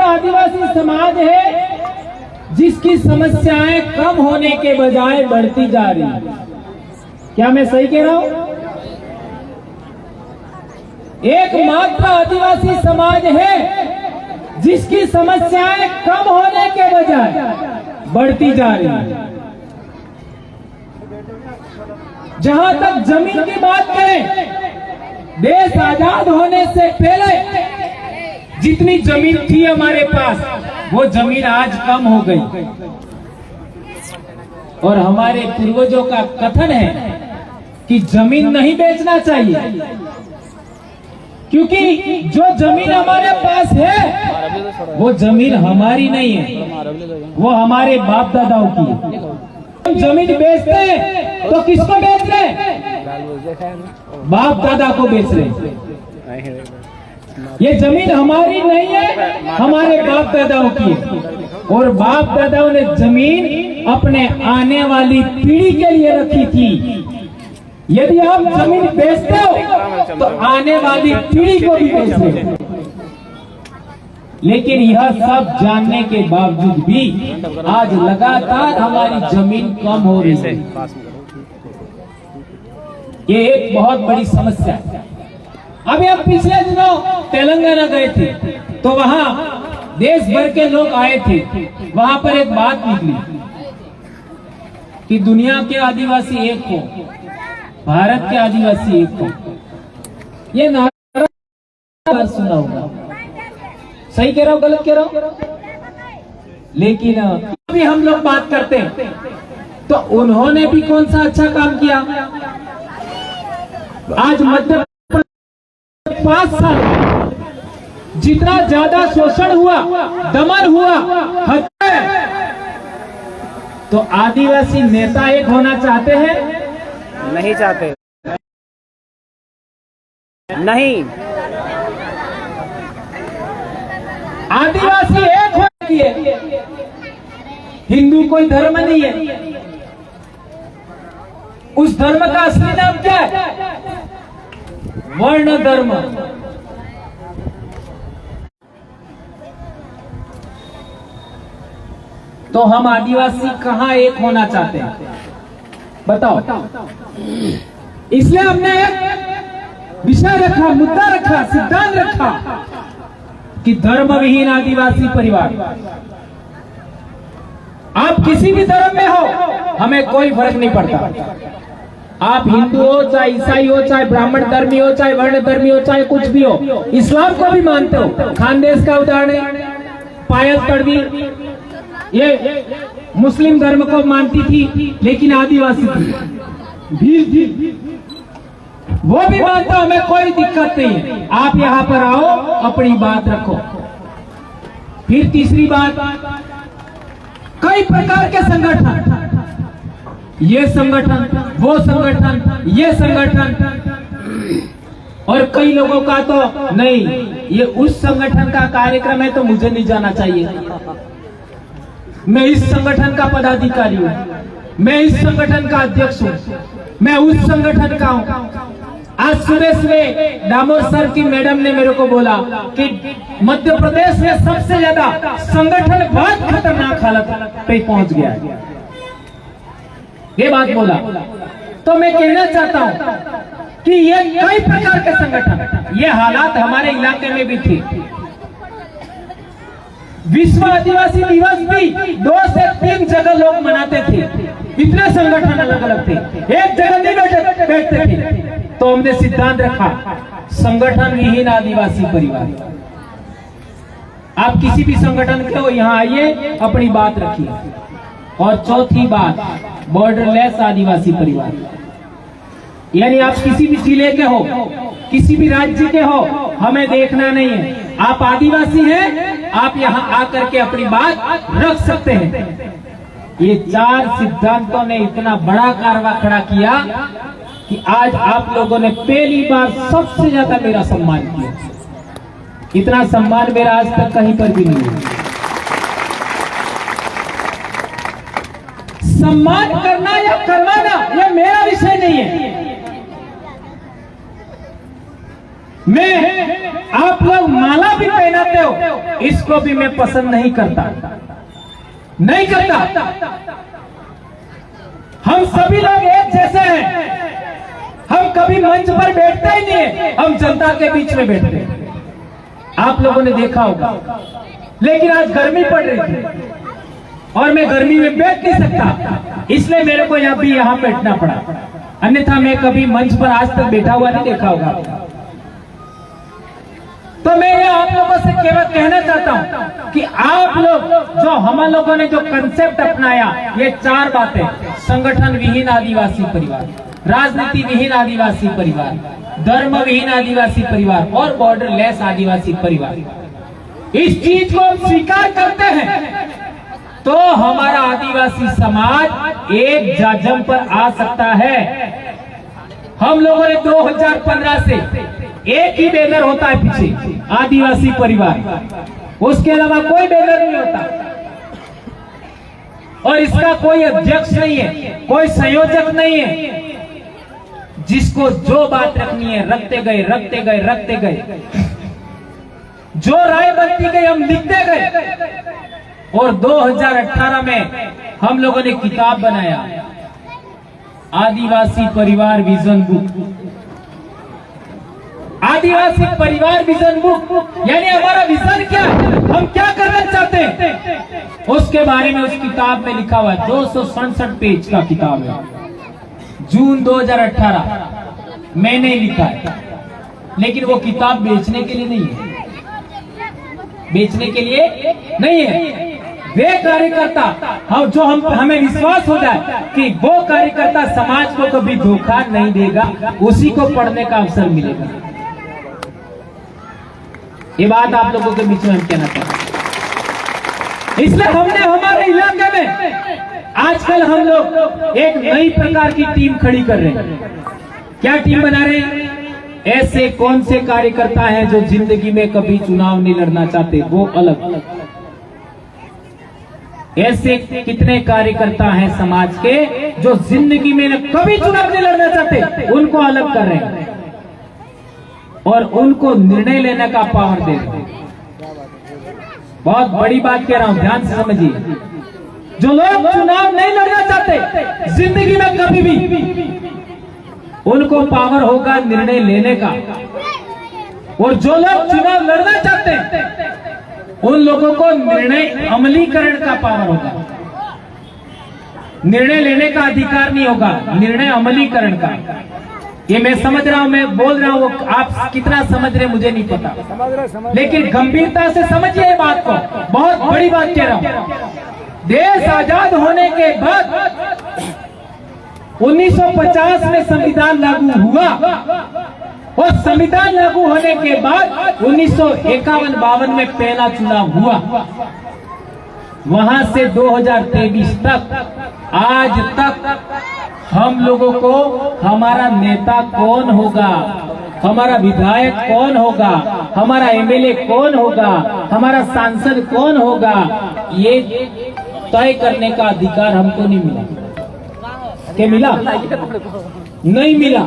आदिवासी समाज है जिसकी समस्याएं कम होने के बजाय बढ़ती जा रही है। क्या मैं सही कह रहा हूं? एकमात्र आदिवासी समाज है जिसकी समस्याएं कम होने के बजाय बढ़ती जा रही है। जहां तक जमीन की बात करें, देश आजाद होने से पहले जितनी जमीन थी हमारे पास, वो जमीन आज कम हो गई। और हमारे पूर्वजों का कथन है कि जमीन नहीं बेचना चाहिए, क्योंकि जो जमीन हमारे पास है वो जमीन हमारी नहीं है, वो हमारे बाप दादाओं की है। हम जमीन बेचते हैं तो किसको बेच रहे हैं? बाप दादा को बेच रहे हैं। ये जमीन हमारी नहीं है, हमारे बाप दादाओं की है। और बाप दादाओं ने जमीन अपने आने वाली पीढ़ी के लिए रखी थी। यदि आप जमीन बेचते हो तो आने वाली पीढ़ी को भी बेच रहे हो। लेकिन यह सब जानने के बावजूद भी आज लगातार हमारी जमीन कम हो रही है। ये एक बहुत बड़ी समस्या है। अभी हम पिछले दिनों तेलंगाना गए थे तो वहां देश भर के लोग आए थे। वहां पर एक बात निकली कि दुनिया के आदिवासी एक हो, भारत के आदिवासी एक हो। ये नारा सुना होगा। सही कह रहा हूं, गलत कह रहा हूं? लेकिन अभी हम लोग बात करते हैं तो उन्होंने भी कौन सा अच्छा काम किया? आज मध्य 5 साल जितना ज्यादा शोषण हुआ, दमन हुआ, हत्या, तो आदिवासी नेता एक होना चाहते हैं? नहीं चाहते। नहीं, आदिवासी एक होने की है। हिंदू कोई धर्म नहीं है। उस धर्म का असली नाम क्या है? वर्ण धर्म। तो हम आदिवासी कहां एक होना चाहते हैं? बताओ। इसलिए हमने एक विषय रखा, मुद्दा रखा, सिद्धांत रखा कि धर्म विहीन आदिवासी परिवार। आप किसी भी धर्म में हो, हमें कोई फर्क नहीं पड़ता। आप हिंदू हो, चाहे ईसाई हो, चाहे ब्राह्मण धर्मी हो, चाहे वर्ण धर्मी हो, चाहे कुछ भी हो, इस्लाम को भी मानते हो। खानदेश का उदाहरण है पायल तड़वी, ये मुस्लिम धर्म को मानती थी लेकिन आदिवासी थी। भील थी, वो भी मानता हूं, हमें कोई दिक्कत नहीं है। आप यहां पर आओ, अपनी बात रखो। फिर तीसरी बात, कई प्रकार के संगठन, ये संगठन, वो संगठन, ये संगठन, और कई लोगों का तो नहीं, ये उस संगठन का कार्यक्रम है तो मुझे नहीं जाना चाहिए। मैं इस संगठन का पदाधिकारी हूं, मैं इस संगठन का अध्यक्ष हूं, मैं उस संगठन का हूं। आज सुबह सुबह दामोदर सर की मैडम ने मेरे को बोला कि मध्य प्रदेश में सबसे ज्यादा संगठन बहुत खतरनाक हालत पे पहुंच गया है। ये बात बोला तो मैं कहना चाहता हूं कि ये कई प्रकार के संगठन, ये हालात हमारे इलाके में भी थे। विश्व आदिवासी दिवस भी 2 से 3 जगह लोग मनाते थे। इतने संगठन अलग अलग थे, एक जगह नहीं बैठते थे। तो हमने सिद्धांत रखा, संगठन विहीन आदिवासी परिवार। आप किसी भी संगठन के हो, यहाँ आइए, अपनी बात रखिए। और चौथी बात, बॉर्डरलेस आदिवासी परिवार। यानी आप किसी भी जिले के हो, किसी भी राज्य के हो, हमें देखना नहीं है। आप आदिवासी हैं, आप यहाँ आकर के अपनी बात रख सकते हैं। ये 4 सिद्धांतों ने इतना बड़ा कारवा खड़ा किया कि आज आप लोगों ने पहली बार सबसे ज्यादा मेरा सम्मान किया। इतना सम्मान मेरा आज तक कहीं पर भी नहीं है। सम्मान करना या करवाना, यह मेरा विषय नहीं है। मैं आप लोग माला भी पहनाते हो, इसको भी मैं पसंद नहीं करता, नहीं करता। हम सभी लोग एक जैसे हैं। हम कभी मंच पर बैठते ही नहीं है, हम जनता के बीच में बैठते हैं। आप लोगों ने देखा होगा। लेकिन आज गर्मी पड़ रही थी और मैं गर्मी में बैठ नहीं सकता, इसलिए मेरे को यहाँ बैठना पड़ा। अन्यथा मैं कभी मंच पर आज तक बैठा हुआ नहीं देखा होगा। तो मैं ये आप लोगों से केवल कहना चाहता हूं कि आप लोग जो हम लोगों ने जो कंसेप्ट अपनाया, ये 4 बातें: संगठन विहीन आदिवासी परिवार, राजनीति विहीन आदिवासी परिवार, धर्म विहीन आदिवासी परिवार और बॉर्डर लेस आदिवासी परिवार। इस चीज को हम स्वीकार करते हैं तो हमारा आदिवासी समाज एक जाजम पर आ सकता है। हम लोगों ने 2015 से एक ही बैनर होता है पीछे, आदिवासी परिवार, उसके अलावा कोई बैनर नहीं होता और इसका कोई अध्यक्ष नहीं है, कोई संयोजक नहीं है। जिसको जो बात रखनी है रखते गए, जो राय बनती गई हम लिखते गए। और 2018 में हम लोगों ने किताब बनाया, आदिवासी परिवार विजन बुक। आदिवासी परिवार विजन बुक यानी हमारा विजन क्या है, हम क्या करना चाहते हैं, उसके बारे में उस किताब में लिखा हुआ है। 267 पेज का किताब है। जून 2018 मैंने लिखा है, लेकिन वो किताब बेचने के लिए नहीं है, बेचने के लिए नहीं है। वे कार्यकर्ता हमें विश्वास हो जाए कि वो कार्यकर्ता समाज को कभी धोखा नहीं देगा, उसी को पढ़ने का अवसर मिलेगा। ये बात आप लोगों के बीच में हम कहना चाहते हैं। इसलिए हमने हमारे इलाके में आजकल हम लोग एक नई प्रकार की टीम खड़ी कर रहे हैं। क्या टीम बना रहे हैं? ऐसे कौन से कार्यकर्ता हैं जो जिंदगी में कभी चुनाव नहीं लड़ना चाहते, वो अलग। ऐसे कितने कार्यकर्ता हैं समाज के जो जिंदगी में कभी चुनाव नहीं लड़ना चाहते, उनको अलग कर रहे हैं और उनको निर्णय लेने का पावर दे रहे हैं। बहुत बड़ी बात कह रहा हूं, ध्यान से समझिए। जो लोग चुनाव नहीं लड़ना चाहते जिंदगी में कभी भी, उनको पावर होगा निर्णय लेने का। और जो लोग चुनाव लड़ना चाहते हैं उन लोगों को निर्णय अमलीकरण का पावर होगा। निर्णय लेने का अधिकार नहीं होगा, निर्णय अमलीकरण का। ये मैं समझ रहा हूं, मैं बोल रहा हूं, आप कितना समझ रहे मुझे नहीं पता, लेकिन गंभीरता से समझिए बात को। बहुत बड़ी बात कह रहा हूं। देश आजाद होने के बाद 1950 में संविधान लागू हुआ और संविधान लागू होने के बाद 1951-52 में पहला चुनाव हुआ। वहां से 2023 तक आज तक हम लोगों को हमारा नेता कौन होगा, हमारा विधायक कौन होगा, हमारा एमएलए कौन होगा, हमारा सांसद कौन होगा, ये तय करने का अधिकार हमको नहीं मिला। क्या मिला? नहीं मिला।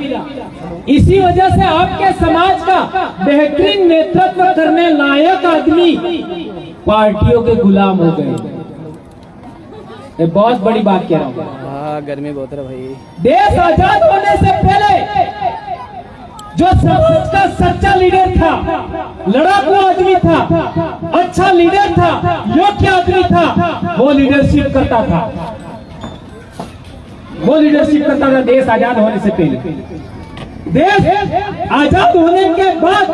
इसी वजह से आपके समाज का बेहतरीन नेतृत्व करने लायक आदमी पार्टियों के गुलाम हो गए। ये बहुत बड़ी बात कह रहा हूँ। गर्मी बहुत है भाई। देश आजाद होने से पहले जो समाज का सच्चा लीडर था, लड़ाकू आदमी था, अच्छा लीडर था, योग्य आदमी था, वो लीडरशिप करता था, वो लीडरशिप करता था देश आजाद होने से पहले। देश आजाद होने के बाद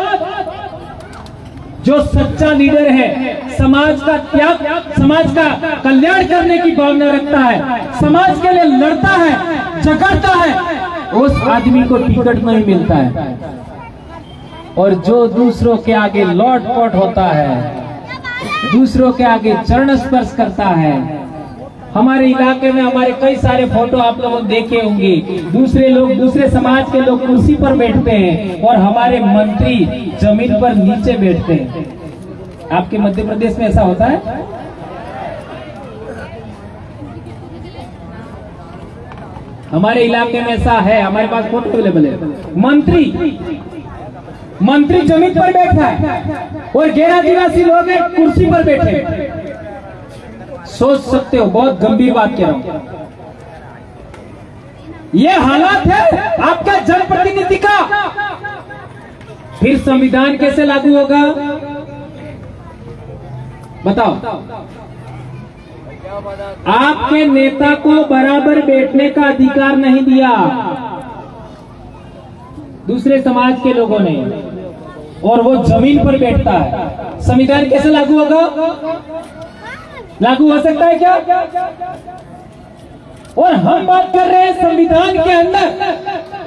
जो सच्चा लीडर है, समाज का त्याग, समाज का कल्याण करने की भावना रखता है, समाज के लिए लड़ता है, झगड़ता है, उस आदमी को टिकट नहीं मिलता है। और जो दूसरों के आगे लौट पौट होता है, दूसरों के आगे चरण स्पर्श करता है। हमारे इलाके में हमारे कई सारे फोटो आप लोगों ने देखे होंगे। दूसरे लोग, दूसरे समाज के लोग कुर्सी पर बैठते हैं और हमारे मंत्री जमीन पर नीचे बैठते हैं। आपके मध्य प्रदेश में ऐसा होता है? हमारे इलाके में ऐसा है, हमारे पास फोटो अवेलेबल है। मंत्री मंत्री जमीन पर बैठा है और गैर आदिवासी लोग हैं कुर्सी पर बैठे। सोच सकते हो, बहुत गंभीर बात कह रहा हूं। ये हालात है आपका जनप्रतिनिधि का, फिर संविधान कैसे लागू होगा बताओ? आपके नेता को बराबर बैठने का अधिकार नहीं दिया दूसरे समाज के लोगों ने, और वो जमीन पर बैठता है। संविधान कैसे लागू होगा? लागू हो सकता है क्या? और हम बात कर रहे हैं संविधान के अंदर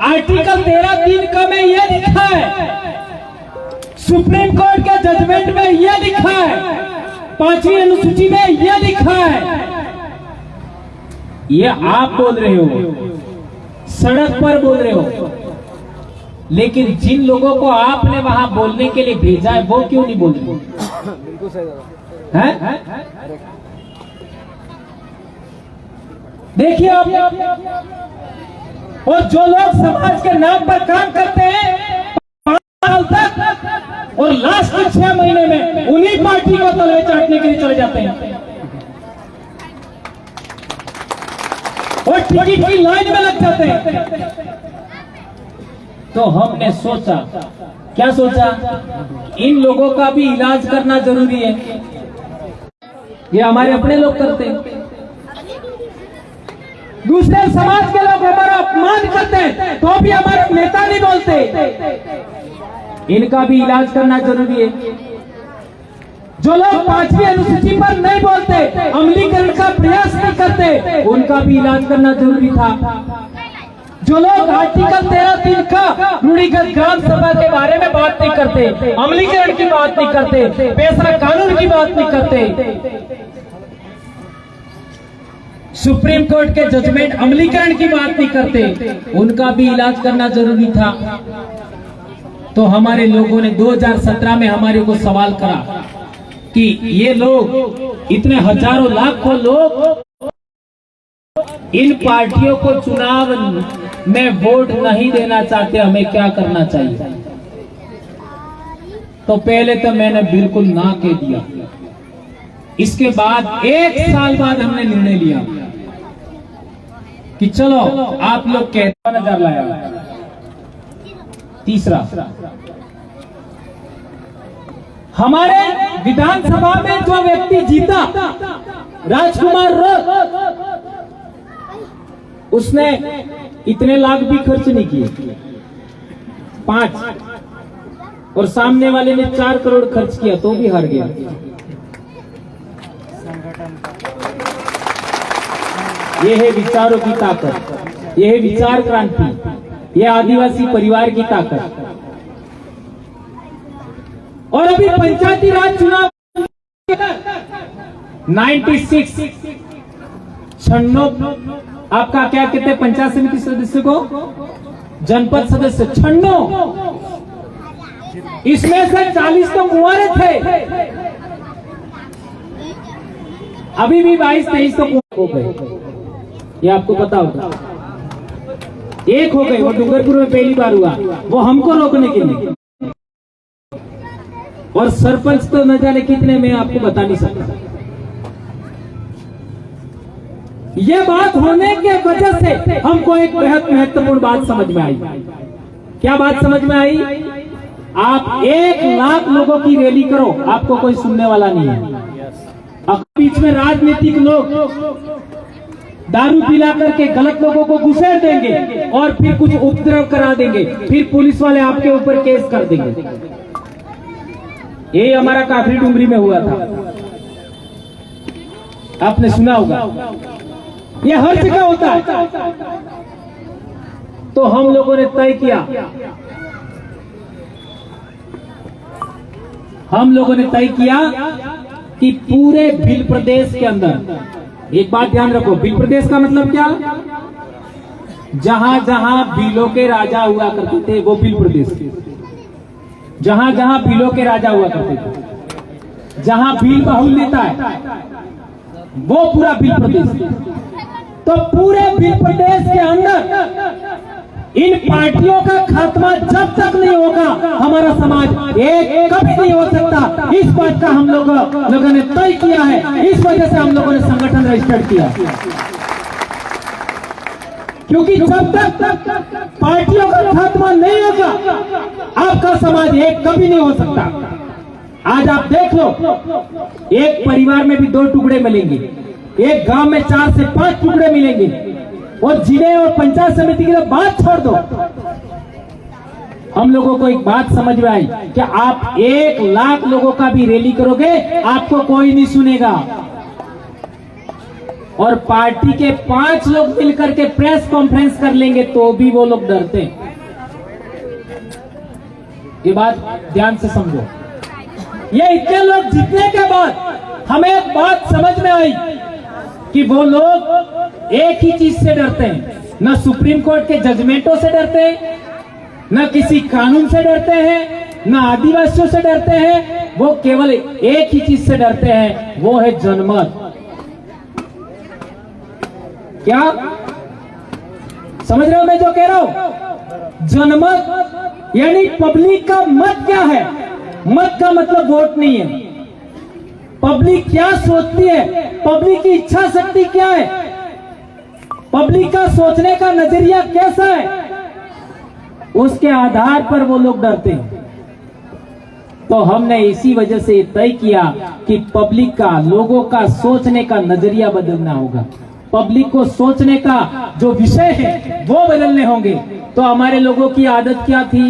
आर्टिकल 13(3) का में यह लिखा है, सुप्रीम कोर्ट के जजमेंट में यह लिखा है, 5वीं अनुसूची में यह लिखा है। ये आप बोल रहे हो, सड़क पर बोल रहे हो, लेकिन जिन लोगों को आपने वहां बोलने के लिए भेजा है वो क्यों नहीं बोल रहे? बिल्कुल सही दादा। देखिए आप, और जो लोग समाज के नाम पर काम करते हैं 5 साल तक, और लास्ट के 6 महीने में उन्हीं पार्टी को तलवे चाटने के लिए चले जाते हैं और टिकट की लाइन में लग जाते हैं। तो हमने सोचा, क्या सोचा? इन लोगों का भी इलाज करना जरूरी है। ये हमारे अपने लोग करते हैं, दूसरे समाज के लोग हमारा अपमान करते हैं तो भी हमारे नेता नहीं बोलते। इनका भी इलाज करना जरूरी है। जो लोग 5वीं अनुसूची पर नहीं बोलते, अमलीकरण का प्रयास नहीं करते, उनका भी इलाज करना जरूरी था। जो लोग आर्टिकल 13(3) का रूढ़िगत ग्राम सभा के बारे में बात नहीं करते, अमलीकरण की बात नहीं करते, पेशा कानून की बात नहीं करते, सुप्रीम कोर्ट के जजमेंट अमलीकरण की बात नहीं करते, उनका भी इलाज करना जरूरी था। तो हमारे लोगों ने 2017 में हमारे को सवाल करा कि ये लोग, इतने हजारों लाखों लोग इन पार्टियों को चुनाव में वोट नहीं देना चाहते, हमें क्या करना चाहिए? तो पहले तो मैंने बिल्कुल ना कह दिया। इसके बाद 1 साल बाद हमने निर्णय लिया कि चलो आप लोग कहते नजर लाया। तीसरा, हमारे विधानसभा में जो व्यक्ति जीता, राजकुमार रोत, उसने इतने लाख भी खर्च नहीं किए, 5, और सामने वाले ने 4 करोड़ खर्च किया तो भी हार गया। ये है विचारों की ताकत, ये है विचार क्रांति, ये आदिवासी परिवार की ताकत। और अभी पंचायती राज चुनाव 96 आपका क्या कहते हैं, पंचायत समिति सदस्य को, जनपद सदस्य 96, इसमें से 40 तो मुआरे थे, अभी भी 22-23 तो हो गए। ये आपको पता होगा, 1 हो गए, वो डूंगरपुर में पहली बार हुआ, वो हमको रोकने के लिए। और सरपंच तो न जाने कितने, में आपको बता नहीं सकता। ये बात होने के वजह से हमको एक बेहद महत्वपूर्ण बात समझ में आई। क्या बात समझ में आई? आप 1 लाख लोगों की रैली करो, आपको कोई सुनने वाला नहीं है। अब बीच में राजनीतिक लोग दारू पिला करके गलत लोगों को घुसेड़ देंगे और फिर कुछ उपद्रव करा देंगे, फिर पुलिस वाले आपके ऊपर केस कर देंगे। ये हमारा काफरी डुंगरी में हुआ था, आपने सुना होगा, ये हर जगह होता है। तो हम लोगों ने तय किया, कि पूरे भील प्रदेश के अंदर, एक बात ध्यान रखो, भील प्रदेश का मतलब क्या? जहां जहां भीलों के राजा हुआ करते थे वो भील प्रदेश, जहां जहां भीलों के राजा हुआ करते थे, जहां भील बाहुल्यता है वो पूरा भील प्रदेश। तो पूरे भील प्रदेश के अंदर इन पार्टियों का खात्मा जब तक नहीं होगा हमारा समाज एक कभी नहीं हो सकता। इस बात का हम लोगों ने तय किया है, इस वजह से हम लोगों ने संगठन रजिस्टर्ड किया। क्योंकि जब तक पार्टियों का खात्मा नहीं होगा आपका समाज एक कभी नहीं हो सकता। आज आप देख लो, एक परिवार में भी 2 टुकड़े मिलेंगे, एक गांव में 4 से 5 टुकड़े मिलेंगे, और जिले और पंचायत समिति की बात छोड़ दो। हम लोगों को एक बात समझ में आई कि आप 1 लाख लोगों का भी रैली करोगे आपको कोई नहीं सुनेगा, और पार्टी के 5 लोग मिलकर के प्रेस कॉन्फ्रेंस कर लेंगे तो भी वो लोग डरते हैं। ये बात ध्यान से समझो। ये इतने लोग जीतने के बाद हमें एक बात समझ में आई कि वो लोग एक ही चीज से डरते हैं, न सुप्रीम कोर्ट के जजमेंटों से डरते हैं, न किसी कानून से डरते हैं, न आदिवासियों से डरते हैं। वो केवल एक ही चीज से डरते हैं, वो है जनमत। क्या समझ रहे हो मैं जो कह रहा हूं? जनमत यानी पब्लिक का मत क्या है? मत का मतलब वोट नहीं है। पब्लिक क्या सोचती है, पब्लिक की इच्छा शक्ति क्या है, पब्लिक का सोचने का नजरिया कैसा है, उसके आधार पर वो लोग डरते हैं। तो हमने इसी वजह से तय किया कि पब्लिक का, लोगों का सोचने का नजरिया बदलना होगा। पब्लिक को सोचने का जो विषय है वो बदलने होंगे। तो हमारे लोगों की आदत क्या थी?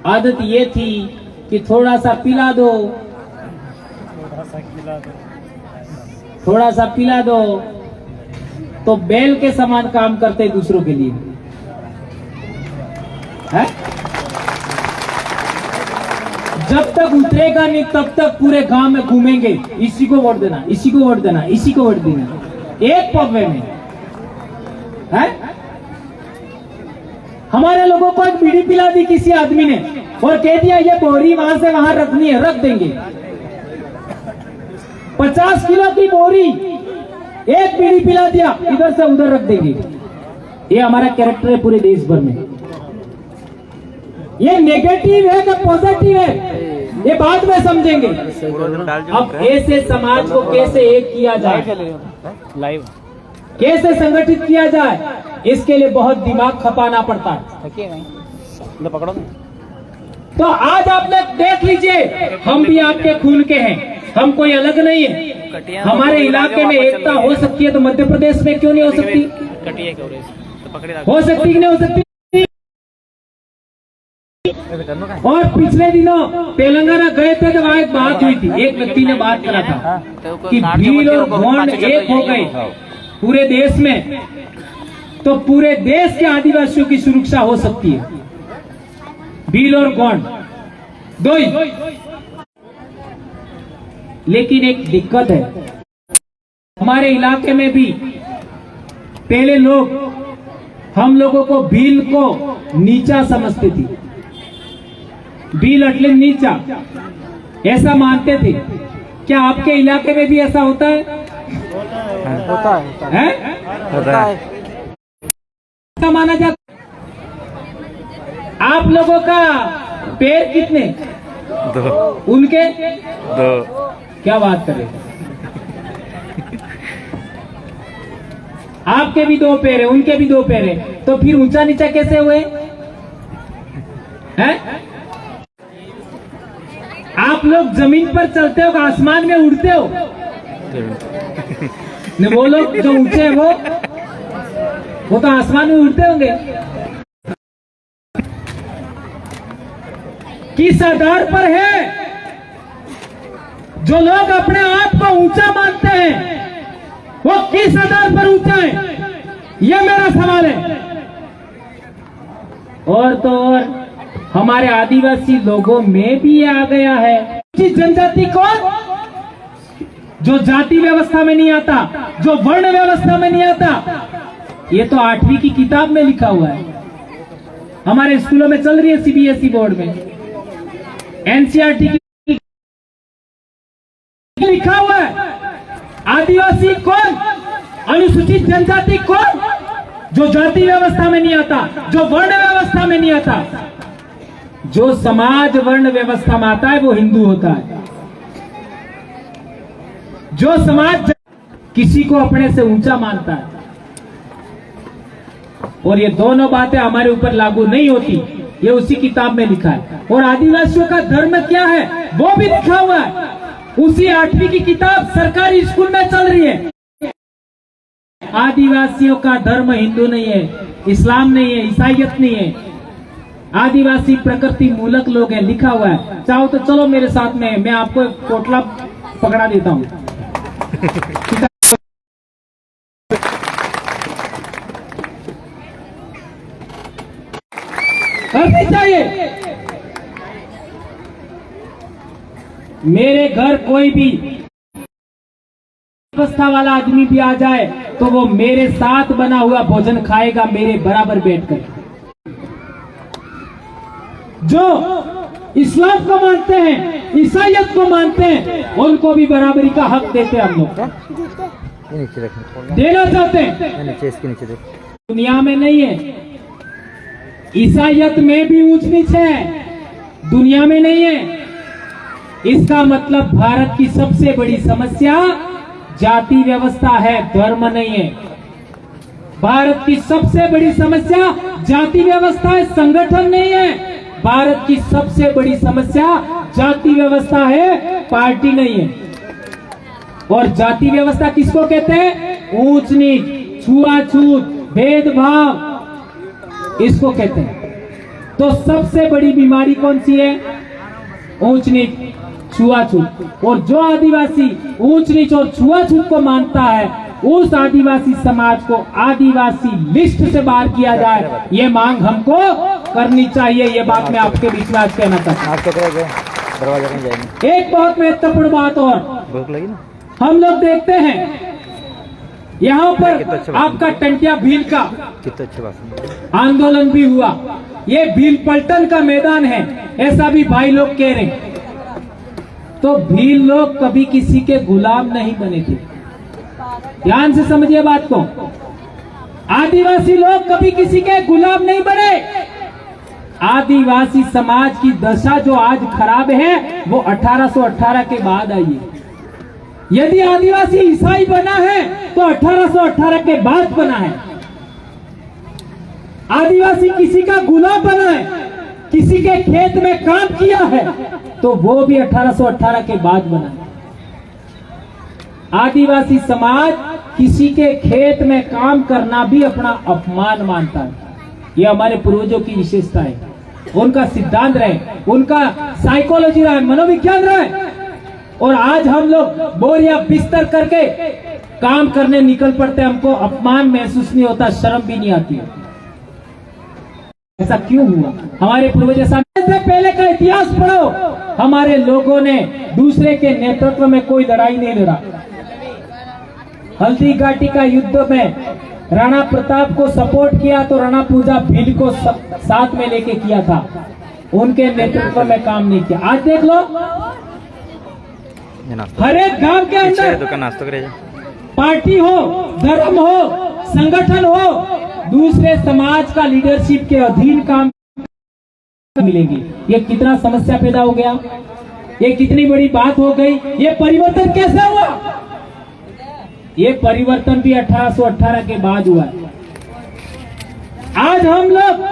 आदत ये थी कि थोड़ा सा पिला दो, थोड़ा सा पिला दो, तो बैल के समान काम करते दूसरों के लिए है? जब तक उतरेगा नहीं तब तक पूरे गांव में घूमेंगे, इसी को वोट देना, इसी को वोट देना, इसी को वोट देना, एक पगवे में है। हमारे लोगों को एक बीड़ी पिला दी किसी आदमी ने और कह दिया ये बोरी वहां से वहां रखनी है, रख देंगे। 50 किलो की बोरी, एक बीड़ी पिला दिया, इधर से उधर रख देंगे। ये हमारा कैरेक्टर है पूरे देश भर में। ये नेगेटिव है कि पॉजिटिव है ये बाद में समझेंगे। अब ऐसे समाज को कैसे एक किया जाए, लाइव कैसे संगठित किया जाए, इसके लिए बहुत दिमाग खपाना पड़ता है। पकड़ो। तो आज आप लोग देख लीजिए, हम भी आपके खून के हैं, हम कोई अलग नहीं है। हमारे इलाके में एकता हो सकती है तो मध्य प्रदेश में क्यों नहीं हो सकती? हो सकती कि नहीं हो सकती? और पिछले दिनों तेलंगाना गए थे तो वहां एक बात हुई थी, एक व्यक्ति ने बात करा था कि भील और गोंड एक हो गए पूरे देश में तो पूरे देश के आदिवासियों की सुरक्षा हो सकती है। भील और गोंड दो ही। लेकिन एक दिक्कत है, हमारे इलाके में भी पहले लोग हम लोगों को भील को नीचा समझते थे, भील એટલે नीचा ऐसा मानते थे। क्या आपके इलाके में भी ऐसा होता है? होता है। ऐसा माना जाता? आप लोगों का पैर कितने? 2। उनके 2। क्या बात करें? आपके भी 2 पैर है, उनके भी 2 पैर है, तो फिर ऊंचा नीचा कैसे हुए हैं? आप लोग जमीन पर चलते हो, आसमान में उड़ते हो? नहीं, वो लोग जो ऊंचे हैं वो तो आसमान में उड़ते होंगे। किस आधार पर है जो लोग अपने आप को ऊंचा मानते हैं, वो किस आधार पर ऊंचा है, ये मेरा सवाल है। और तो और हमारे आदिवासी लोगों में भी ये आ गया है। जनजाति कौन? जो जाति व्यवस्था में नहीं आता, जो वर्ण व्यवस्था में नहीं आता। ये तो 8वीं की किताब में लिखा हुआ है, हमारे स्कूलों में चल रही है, सीबीएसई बोर्ड में, एनसीईआरटी की लिखा हुआ है। आदिवासी कौन? अनुसूचित जनजाति कौन? जो जाति व्यवस्था में नहीं आता, जो वर्ण व्यवस्था में नहीं आता। जो समाज वर्ण व्यवस्था में आता है वो हिंदू होता है। जो समाज किसी को अपने से ऊंचा मानता है, और ये दोनों बातें हमारे ऊपर लागू नहीं होती, ये उसी किताब में लिखा है। और आदिवासियों का धर्म क्या है वो भी लिखा हुआ है, उसी 8वीं की किताब सरकारी स्कूल में चल रही है। आदिवासियों का धर्म हिंदू नहीं है, इस्लाम नहीं है, ईसाईयत नहीं है। आदिवासी प्रकृति मूलक लोग हैं, लिखा हुआ है। चाहो तो चलो मेरे साथ में, मैं आपको एक पोटला पकड़ा देता हूं। करनी चाहिए। मेरे घर कोई भी अवस्था वाला आदमी भी आ जाए तो वो मेरे साथ बना हुआ भोजन खाएगा, मेरे बराबर बैठकर। जो इस्लाम को मानते हैं, ईसाईयत को मानते हैं, उनको भी बराबरी का हक देते हैं हम लोग। देना चाहते हैं। नीचे, इसके नीचे देख। दुनिया में नहीं है, ईसाईयत में भी ऊंच नीच है, दुनिया में नहीं है। इसका मतलब भारत की सबसे बड़ी समस्या जाति व्यवस्था है, धर्म नहीं है। भारत की सबसे बड़ी समस्या जाति व्यवस्था है, संगठन नहीं है। भारत की सबसे बड़ी समस्या जाति व्यवस्था है, पार्टी नहीं है। और जाति व्यवस्था किसको कहते हैं? ऊंच नीच, छुआछूत, भेदभाव, इसको कहते हैं। तो सबसे बड़ी बीमारी कौन सी है? ऊंच नीच, छुआछूत। और जो आदिवासी ऊंच नीच और छुआछूत को मानता है, उस आदिवासी समाज को आदिवासी लिस्ट से बाहर किया जाए, ये मांग हमको करनी चाहिए। ये बात मैं आपके बीच में आज कहना चाहता हूँ। दरवाजा में जाएंगे। एक बहुत महत्वपूर्ण बात और, भूख लगी ना? हम लोग देखते हैं यहाँ पर आपका टंटिया भील का कितना अच्छी बात। आंदोलन भी हुआ। ये भील पलटन का मैदान है, ऐसा भी भाई लोग कह रहे हैं। तो भील लोग कभी किसी के गुलाम नहीं बने थे, ध्यान से समझिए बात को। आदिवासी लोग कभी किसी के गुलाम नहीं बने। आदिवासी समाज की दशा जो आज खराब है वो 1818 के बाद आई है। यदि आदिवासी ईसाई बना है तो 1818 के बाद बना है। आदिवासी किसी का गुलाम बना है, किसी के खेत में काम किया है, तो वो भी 1818 के बाद बना है। आदिवासी समाज किसी के खेत में काम करना भी अपना अपमान मानता है। ये हमारे पूर्वजों की विशेषता है, उनका सिद्धांत रहे, उनका साइकोलॉजी रहा, मनोविज्ञान रहे। और आज हम लोग बोरिया बिस्तर करके काम करने निकल पड़ते, हमको अपमान महसूस नहीं होता, शर्म भी नहीं आती। ऐसा क्यों हुआ? हमारे पूर्वजों से पहले का इतिहास पढ़ो, हमारे लोगों ने दूसरे के नेतृत्व में कोई लड़ाई नहीं लड़ा। हल्दी घाटी का युद्ध में राणा प्रताप को सपोर्ट किया तो राणा पूजा भील को साथ में लेके किया था, उनके नेतृत्व में काम नहीं किया। आज देख लो, हर एक गांव के अंदर पार्टी हो, धर्म हो, संगठन हो, दूसरे समाज का लीडरशिप के अधीन काम मिलेंगे। ये कितना समस्या पैदा हो गया, ये कितनी बड़ी बात हो गई। ये परिवर्तन कैसे हुआ? ये परिवर्तन भी 1818 के बाद हुआ है। आज हम लोग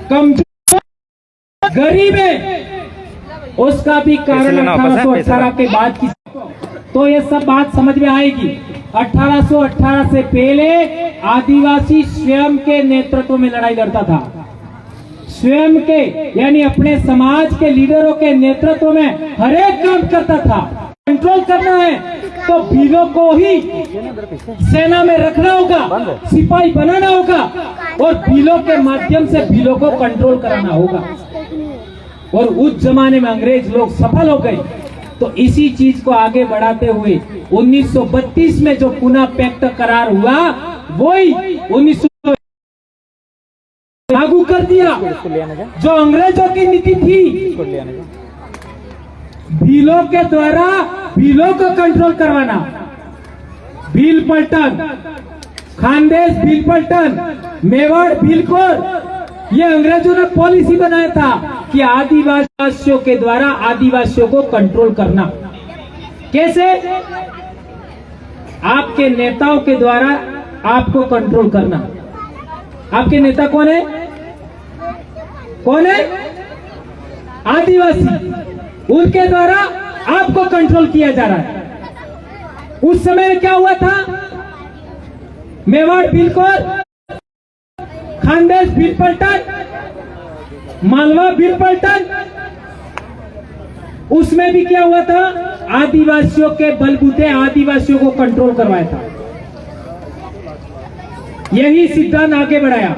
कमजोर, गरीब है, उसका भी कारण 1818 के बाद की। तो ये सब बात समझ में आएगी। 1818 से पहले आदिवासी स्वयं के नेतृत्व में लड़ाई लड़ता था, स्वयं के यानी अपने समाज के लीडरों के नेतृत्व में हर एक काम करता था। कंट्रोल करना है तो भीलों को ही सेना में रखना होगा, सिपाही बनाना होगा और भीलों के माध्यम से भीलों को कंट्रोल कराना होगा। और उस जमाने में अंग्रेज लोग सफल हो गए। तो इसी चीज को आगे बढ़ाते हुए 1932 में जो पुणे पैक्ट करार हुआ, वही 1900 लागू कर दिया। जो अंग्रेजों की नीति थी, भीलों के द्वारा भीलों को कंट्रोल करवाना। भील पलटन खानदेश बिल पलटन, मेवाड़ बिलकोर, ये अंग्रेजों ने पॉलिसी बनाया था कि आदिवासियों के द्वारा आदिवासियों को कंट्रोल करना। कैसे? आपके नेताओं के द्वारा आपको कंट्रोल करना। आपके नेता कौन है? कौन है? आदिवासी। उनके द्वारा आपको कंट्रोल किया जा रहा है। उस समय क्या हुआ था? मेवाड़ बिलकोर, खानदेश बिल पलटन, मालवा बिल पलटन, उसमें भी क्या हुआ था? आदिवासियों के बलबूते आदिवासियों को कंट्रोल करवाया था। यही सिद्धांत आगे बढ़ाया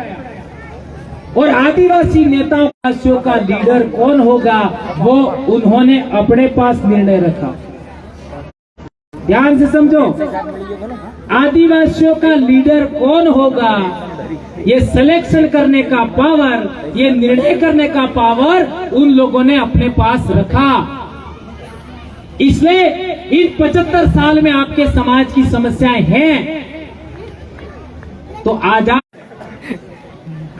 और आदिवासी नेताओं का लीडर कौन होगा वो उन्होंने अपने पास निर्णय रखा। ध्यान से समझो, आदिवासियों का लीडर कौन होगा ये सिलेक्शन करने का पावर, ये निर्णय करने का पावर उन लोगों ने अपने पास रखा। इसलिए इन 75 साल में आपके समाज की समस्याएं हैं तो आजाद।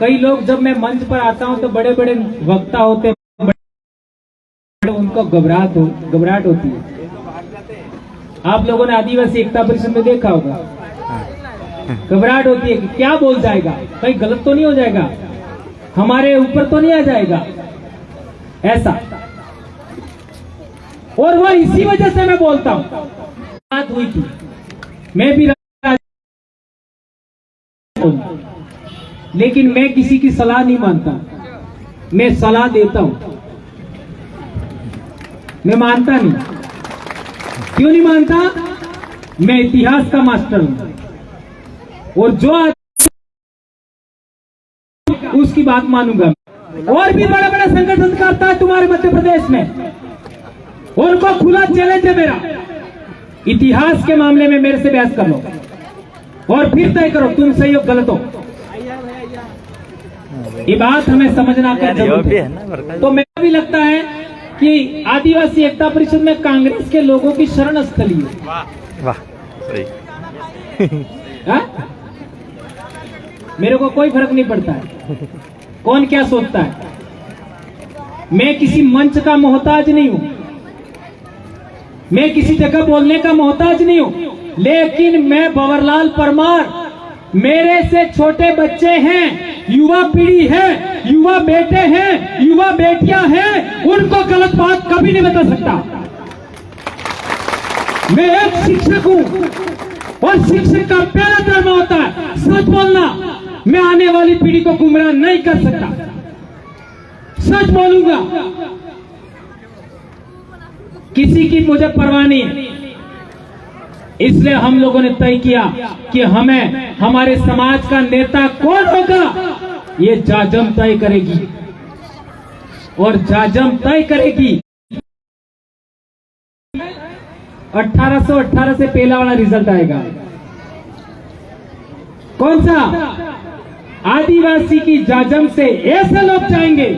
कई लोग जब मैं मंच पर आता हूं तो बड़े बड़े वक्ता होते हैं, उनको घबराहट होती है। आप लोगों ने आदिवासी एकता परिषद में देखा होगा, घबराहट होती है कि क्या बोल जाएगा, कहीं गलत तो नहीं हो जाएगा, हमारे ऊपर तो नहीं आ जाएगा, ऐसा। और वह इसी वजह से मैं बोलता हूं। बात हुई थी, मैं भी लेकिन मैं किसी की सलाह नहीं मानता, मैं सलाह देता हूं। मैं मानता नहीं। क्यों नहीं मानता? मैं इतिहास का मास्टर हूं और जो उसकी बात मानूंगा। और भी बड़े बड़े संगठन करता है तुम्हारे मध्य प्रदेश में, उनको खुला चैलेंज है मेरा। इतिहास के मामले में मेरे से बहस कर लो और फिर तय करो तुम सही हो गलत हो। ये बात हमें समझना का जरूरत है। तो मेरा भी लगता है कि आदिवासी एकता परिषद में कांग्रेस के लोगों की शरण स्थली है। वाह, सही। मेरे को कोई फर्क नहीं पड़ता है कौन क्या सोचता है। मैं किसी मंच का मोहताज नहीं हूं, मैं किसी जगह बोलने का मोहताज नहीं हूं, लेकिन मैं भंवरलाल परमार, मेरे से छोटे बच्चे हैं, युवा पीढ़ी है, युवा बेटे हैं, युवा बेटियां हैं, उनको गलत बात कभी नहीं बता सकता। मैं एक शिक्षक हूं और शिक्षक का पहला धर्म होता है सच बोलना। मैं आने वाली पीढ़ी को गुमराह नहीं कर सकता, सच बोलूंगा। किसी की मुझे परवाह नहीं है। इसलिए हम लोगों ने तय किया कि हमें हमारे समाज का नेता कौन होगा ये जाजम तय करेगी और जाजम तय करेगी। 1818 से पहला वाला रिजल्ट आएगा। कौन सा? आदिवासी की जाजम से ऐसे लोग जाएंगे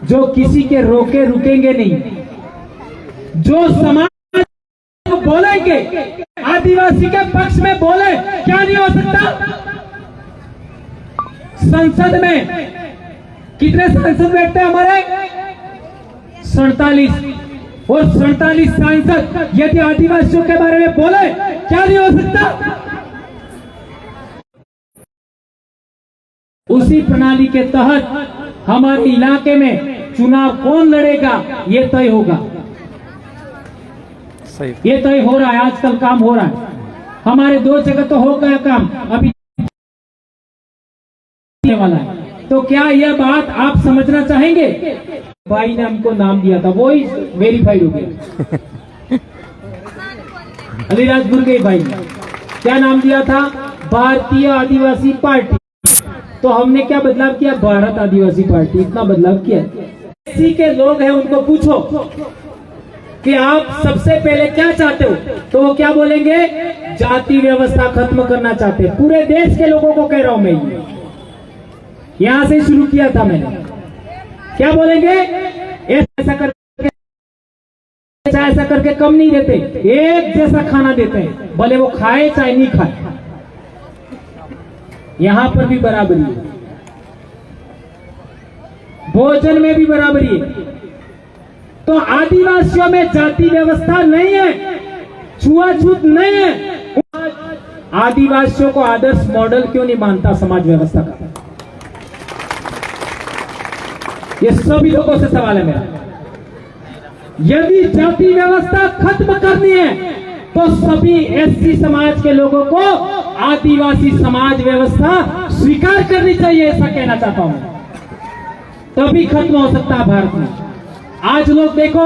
जो किसी के रोके रुकेंगे नहीं, जो समाज बोलेंगे, आदिवासी के पक्ष में बोले। क्या नहीं हो सकता? संसद में कितने सांसद बैठते हैं हमारे? 47। और 47 सांसद यदि आदिवासियों के बारे में बोले, क्या नहीं हो सकता? उसी प्रणाली के तहत हमारे इलाके में चुनाव कौन लड़ेगा ये तय होगा। ये तय हो रहा है, आजकल काम हो रहा है। हमारे 2 जगह तो हो गया काम, अभी वाला है। तो क्या यह बात आप समझना चाहेंगे? भाई ने हमको नाम दिया था, वो ही वेरीफाइड हो गया। अलीराजपुर के भाई ने क्या नाम दिया था? भारतीय आदिवासी पार्टी। तो हमने क्या बदलाव किया? भारत आदिवासी पार्टी। इतना बदलाव किया। एससी के लोग हैं, उनको पूछो कि आप सबसे पहले क्या चाहते हो, तो वो क्या बोलेंगे? जाति व्यवस्था खत्म करना चाहते हैं। पूरे देश के लोगों को कह रहा हूं मैं, यहां से शुरू किया था मैंने। क्या बोलेंगे? ऐसा करके कम नहीं देते, एक जैसा खाना देते हैं, भले वो खाए चाहे नहीं खाए। यहां पर भी बराबरी है, भोजन में भी बराबरी है। तो आदिवासियों में जाति व्यवस्था नहीं है, छुआछूत नहीं है। आदिवासियों को आदर्श मॉडल क्यों नहीं मानता समाज व्यवस्था का? ये सभी लोगों से सवाल है मेरा। यदि जाति व्यवस्था खत्म करनी है तो सभी एससी समाज के लोगों को आदिवासी समाज व्यवस्था स्वीकार करनी चाहिए, ऐसा कहना चाहता हूं। तभी खत्म हो सकता है भारत में। आज लोग देखो,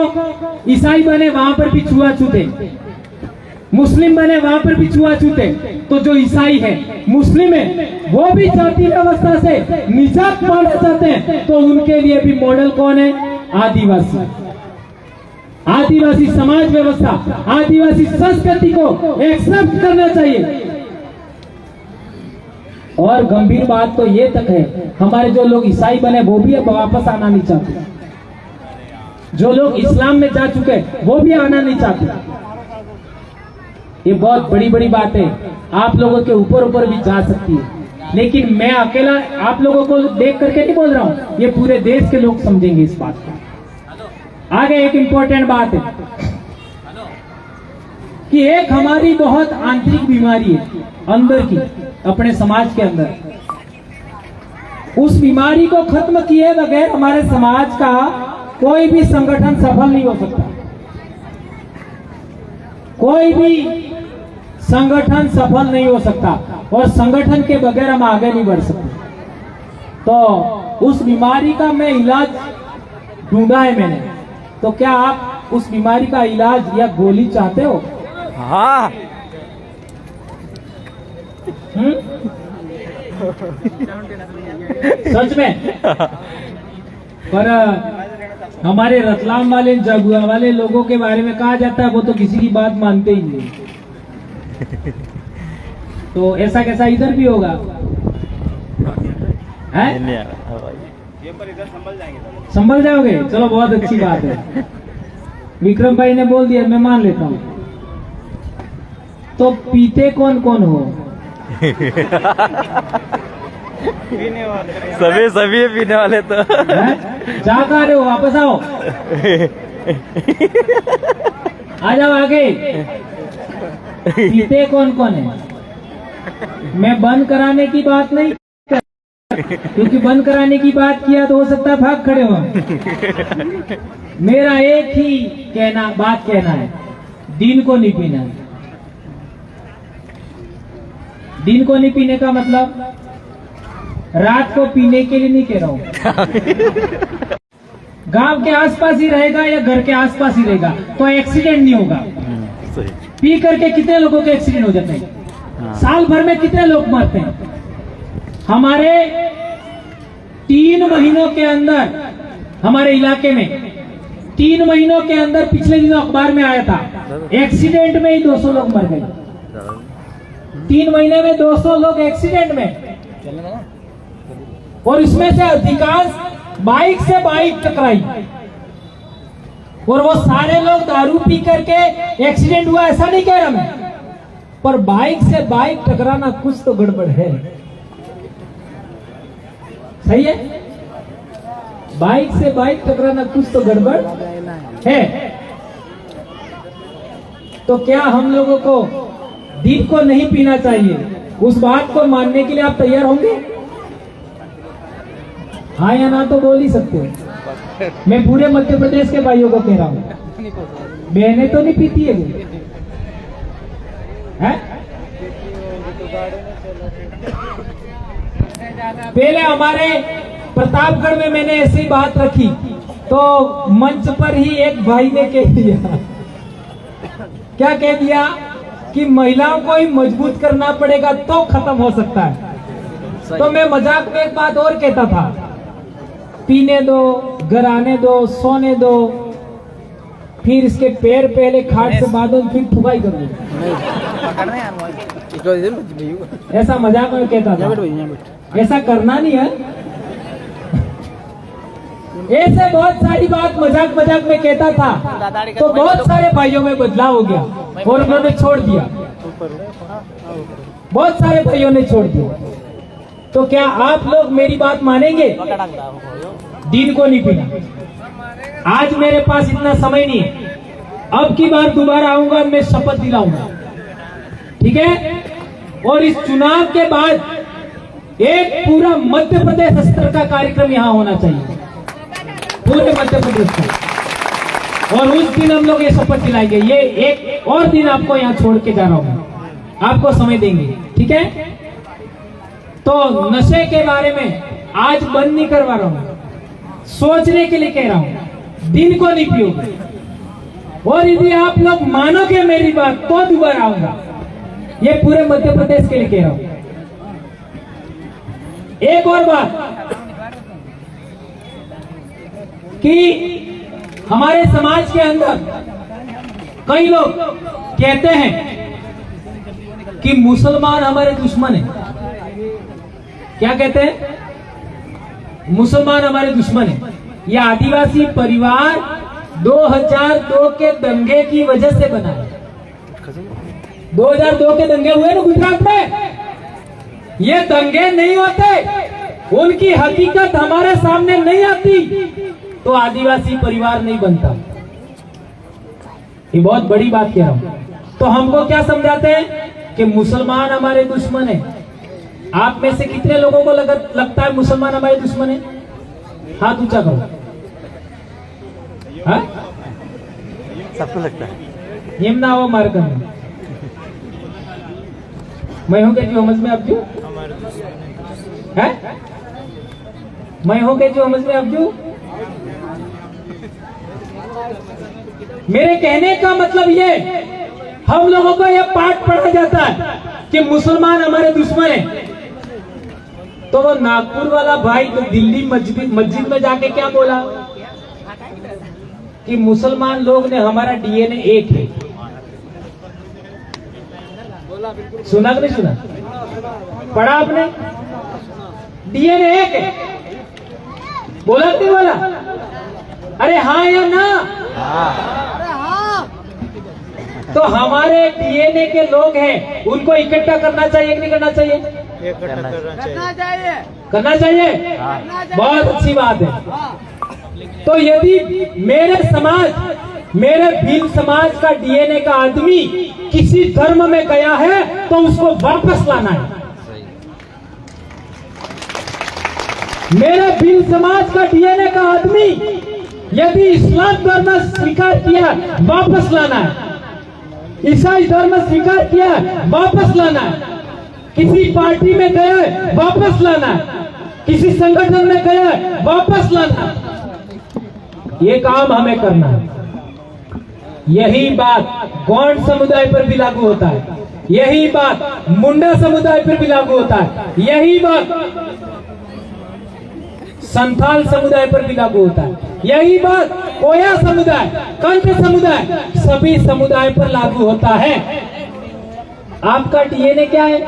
ईसाई बने वहां पर भी छुआछूत है, मुस्लिम बने वहां पर भी छुआछूत है। तो जो ईसाई है, मुस्लिम है, वो भी जाति व्यवस्था से निजात पाना चाहते हैं। तो उनके लिए भी मॉडल कौन है? आदिवासी। आदिवासी समाज व्यवस्था, आदिवासी संस्कृति को एक्सेप्ट करना चाहिए। और गंभीर बात तो ये तक है, हमारे जो लोग ईसाई बने वो भी अब वापस आना नहीं चाहते, जो लोग इस्लाम में जा चुके वो भी आना नहीं चाहते। ये बहुत बड़ी बड़ी बात है, आप लोगों के ऊपर ऊपर भी जा सकती है। लेकिन मैं अकेला आप लोगों को देख करके नहीं बोल रहा हूं, ये पूरे देश के लोग समझेंगे इस बात को। आगे एक इंपॉर्टेंट बात है कि एक हमारी बहुत आंतरिक बीमारी है अंदर की, अपने समाज के अंदर। उस बीमारी को खत्म किए बगैर हमारे समाज का कोई भी संगठन सफल नहीं हो सकता। कोई भी संगठन सफल नहीं हो सकता, और संगठन के बगैर हम आगे नहीं बढ़ सकते। तो उस बीमारी का मैं इलाज ढूंढा है मैंने। तो क्या आप उस बीमारी का इलाज या गोली चाहते हो? हाँ। सच में? पर हमारे रतलाम वाले, जगुआ वाले लोगों के बारे में कहा जाता है वो तो किसी की बात मानते ही नहीं। तो ऐसा कैसा इधर भी होगा? है? संभल जाओगे? चलो बहुत अच्छी बात है। विक्रम भाई ने बोल दिया, मैं मान लेता हूँ। तो पीते कौन कौन हो? सभी पीने वाले तो जा कहा रहे हो? वापस आओ, आ जाओ आगे। पीते कौन कौन है? मैं बंद कराने की बात नहीं, क्योंकि बंद कराने की बात किया तो हो सकता है भाग खड़े हो। मेरा एक ही बात कहना है, दिन को नहीं पीना है। दिन को नहीं पीने का मतलब रात को पीने के लिए नहीं कह रहा हूं। गांव के आसपास ही रहेगा या घर के आसपास ही रहेगा तो एक्सीडेंट नहीं होगा। पी करके कितने लोगों के एक्सीडेंट हो जाते हैं? साल भर में कितने लोग मरते हैं? हमारे 3 महीनों के अंदर, हमारे इलाके में 3 महीनों के अंदर, पिछले दिनों अखबार में आया था, एक्सीडेंट में ही 200 लोग मर गए। 3 महीने में 200 लोग एक्सीडेंट में, और इसमें से अधिकांश बाइक से बाइक टकराई। और वो सारे लोग दारू पी करके एक्सीडेंट हुआ ऐसा नहीं कह रहा मैं, पर बाइक से बाइक टकराना कुछ तो गड़बड़ है। सही है? बाइक से बाइक टकराना कुछ तो गड़बड़ है। तो क्या हम लोगों को दिन को नहीं पीना चाहिए? उस बात को मानने के लिए आप तैयार होंगे? हाँ या ना तो बोल ही सकते हो। मैं पूरे मध्य प्रदेश के भाइयों को कह रहा हूँ, बहनें तो नहीं पीती है? पहले हमारे प्रतापगढ़ में मैंने ऐसी बात रखी तो मंच पर ही एक भाई ने कह दिया, क्या कह दिया कि महिलाओं को ही मजबूत करना पड़ेगा तो खत्म हो सकता है। तो मैं मजाक में एक बात और कहता था, पीने दो, घर आने दो, सोने दो, फिर इसके पैर पहले खाट से बांधो, फिर ठुकाई कर दो। ऐसा मजाक में कहता था, ऐसा करना नहीं है। ऐसे बहुत सारी बात मजाक मजाक में कहता था, तो बहुत सारे भाइयों में बदलाव हो गया और उन्होंने छोड़ दिया। बहुत सारे भाइयों ने छोड़ दिया। तो क्या आप लोग मेरी बात मानेंगे? दिन को नहीं पीना। आज मेरे पास इतना समय नहीं है, अब की बार दोबारा आऊंगा, मैं शपथ दिलाऊंगा, ठीक है? और इस चुनाव के बाद एक पूरा मध्य प्रदेश स्तर का कार्यक्रम यहाँ होना चाहिए, पूरे मध्य प्रदेश का। और उस दिन हम लोग ये शपथ दिलाएंगे। ये एक और दिन आपको यहाँ छोड़ के जा रहा हूँ, आपको समय देंगे, ठीक है? तो नशे के बारे में आज बंद नहीं करवा रहा हूँ, सोचने के लिए कह रहा हूँ। दिन को नहीं पियोगे, और यदि आप लोग मानोगे मेरी बात तो दोबारा आऊंगा। ये पूरे मध्य प्रदेश के लिए कह रहा हूं। एक और बात कि हमारे समाज के अंदर कई लोग कहते हैं कि मुसलमान हमारे दुश्मन है। क्या कहते हैं? मुसलमान हमारे दुश्मन है। यह आदिवासी परिवार 2002 के दंगे की वजह से बना है। 2002 के दंगे हुए ना गुजरात में, ये दंगे नहीं होते, उनकी हकीकत हमारे सामने नहीं आती तो आदिवासी परिवार नहीं बनता। ये बहुत बड़ी बात कह रहा हूं। तो हमको क्या समझाते हैं कि मुसलमान हमारे दुश्मन है। आप में से कितने लोगों को लगता है मुसलमान हमारे दुश्मन है? हाथ ऊंचा करो। हाँ? सबको लगता है। निम्न आओ मार करना। मैं हूं के जो समझ में अब जो है, मैं हूं के जो समझ में अब जो। मेरे कहने का मतलब ये, हम लोगों को यह पाठ पढ़ा जाता है कि मुसलमान हमारे दुश्मन है। तो वो नागपुर वाला भाई तो दिल्ली मस्जिद में जाके क्या बोला कि मुसलमान लोग ने हमारा डीएनए एक है। सुना कि नहीं सुना? पढ़ा आपने? डीएनए एक है, बोला नहीं बोला? अरे हाँ या ना? तो हमारे डीएनए के लोग हैं, उनको इकट्ठा करना चाहिए कि नहीं करना चाहिए? करना चाहिए। बहुत अच्छी बात है। तो यदि मेरे समाज, मेरे भील समाज का डीएनए का आदमी किसी धर्म में गया है तो उसको वापस लाना है। मेरे भील समाज का डीएनए का आदमी यदि इस्लाम धर्म स्वीकार किया, वापस लाना है। ईसाई धर्म स्वीकार किया, वापस लाना है। किसी पार्टी में गया, वापस लाना है। किसी संगठन में गया, वापस लाना है। ये काम हमें करना है। यही बात गौंड समुदाय पर भी लागू होता है, यही बात मुंडा समुदाय पर भी लागू होता है, यही बात संथाल समुदाय पर भी लागू होता है, यही बात कोया समुदाय, कंठ समुदाय, सभी समुदाय पर लागू होता है। आपका डीएनए क्या है?